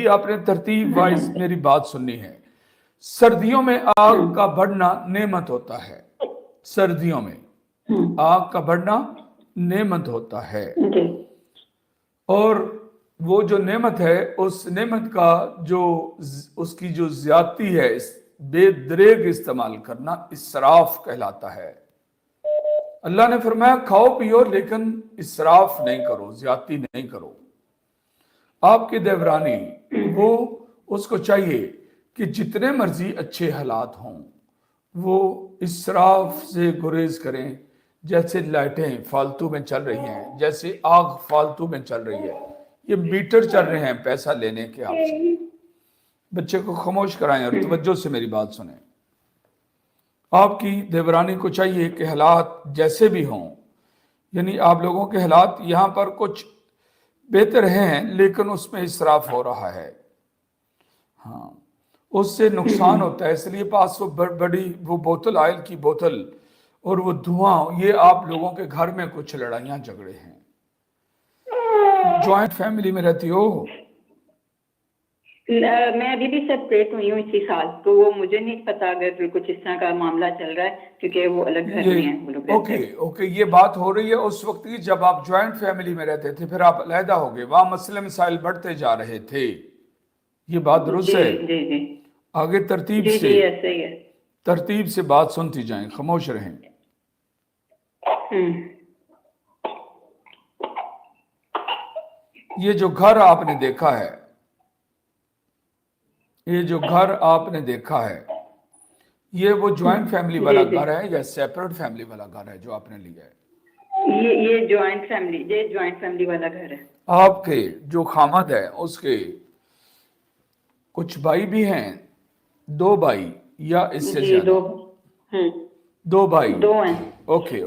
ابھی آپ نے ترتیب وائز میری بات سننی ہے. سردیوں میں آگ کا بڑھنا نعمت ہوتا ہے. سردیوں میں آگ کا بڑھنا نعمت ہوتا ہے, اور وہ جو نعمت ہے اس نعمت کا جو اس کی جو زیادتی ہے بے دریغ استعمال کرنا اسراف کہلاتا ہے. اللہ نے فرمایا کھاؤ پیو لیکن اسراف نہیں کرو, زیادتی نہیں کرو. آپ کی دیورانی وہ اس کو چاہیے کہ جتنے مرضی اچھے حالات ہوں وہ اسراف سے گریز کریں. جیسے لائٹیں فالتو میں چل رہی ہیں, جیسے آگ فالتو میں چل رہی ہے, یہ میٹر چل رہے ہیں پیسہ لینے کے آپ سے. بچے کو خاموش کرائیں اور توجہ سے میری بات سنیں. آپ کی دیورانی کو چاہیے کہ حالات جیسے بھی ہوں, یعنی آپ لوگوں کے حالات یہاں پر کچھ بہتر ہیں لیکن اس میں اسراف ہو رہا ہے, ہاں اس سے نقصان ہوتا ہے. اس لیے پاس وہ بڑی وہ بوتل, آئل کی بوتل اور وہ دھواں, یہ آپ لوگوں کے گھر میں کچھ لڑائیاں جھگڑے ہیں. جوائنٹ فیملی میں رہتی ہو؟ میں ابھی بھی سیپریٹ ہوئی ہوں اسی سال, تو وہ مجھے نہیں پتا اگر کچھ اس طرح کا معاملہ چل رہا ہے, کیونکہ وہ الگ گھر میں ہیں وہ لوگ. اوکے, یہ بات ہو رہی ہے اس وقت کی جب آپ جوائنٹ فیملی میں رہتے تھے, پھر آپ علیحدہ ہو گئے, وہاں مسئلے مسائل بڑھتے جا رہے تھے. یہ بات درست ہے؟ جی جی آگے ترتیب جی سے جی ایسے ہی ہے. ترتیب سے بات سنتی جائیں, خاموش رہیں. یہ جو گھر آپ نے دیکھا ہے, یہ جو گھر آپ نے دیکھا ہے, یہ وہ جوائنٹ فیملی والا گھر ہے یا سیپریٹ فیملی والا گھر ہے جو آپ نے لیا ہے؟ یہ جوائنٹ فیملی والا گھر ہے. آپ کے جو خامد ہے اس کے کچھ بھائی بھی ہیں, 2 بھائی یا اس سے جی زیادہ؟ 2 بھائی. 2 ہیں. اوکے.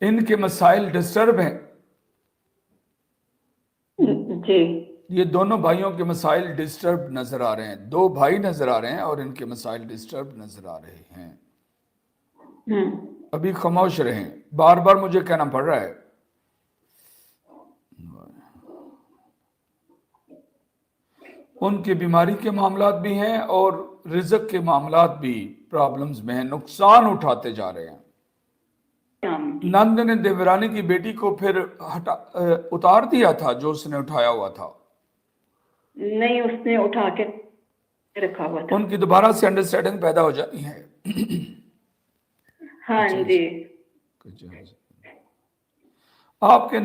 ان کے مسائل ڈسٹرب ہیں؟ جی. یہ دونوں بھائیوں کے مسائل ڈسٹرب نظر آ رہے ہیں. 2 بھائی نظر آ رہے ہیں اور ان کے مسائل ڈسٹرب نظر آ رہے ہیں. ابھی خاموش رہیں, بار بار مجھے کہنا پڑ رہا ہے. ان کی بیماری کے معاملات بھی ہیں اور رزق کے معاملات بھی پرابلمز میں ہیں, نقصان اٹھاتے جا رہے ہیں. نند نے دیورانی کی بیٹی کو پھر اتار دیا تھا جو اس نے اٹھایا ہوا تھا؟ نہیں, اس نے اٹھا کے رکھا ہوا تھا. ان کی دوبارہ سے انڈرسٹینڈنگ پیدا ہو جاتی ہے. ہاں جی. آپ کے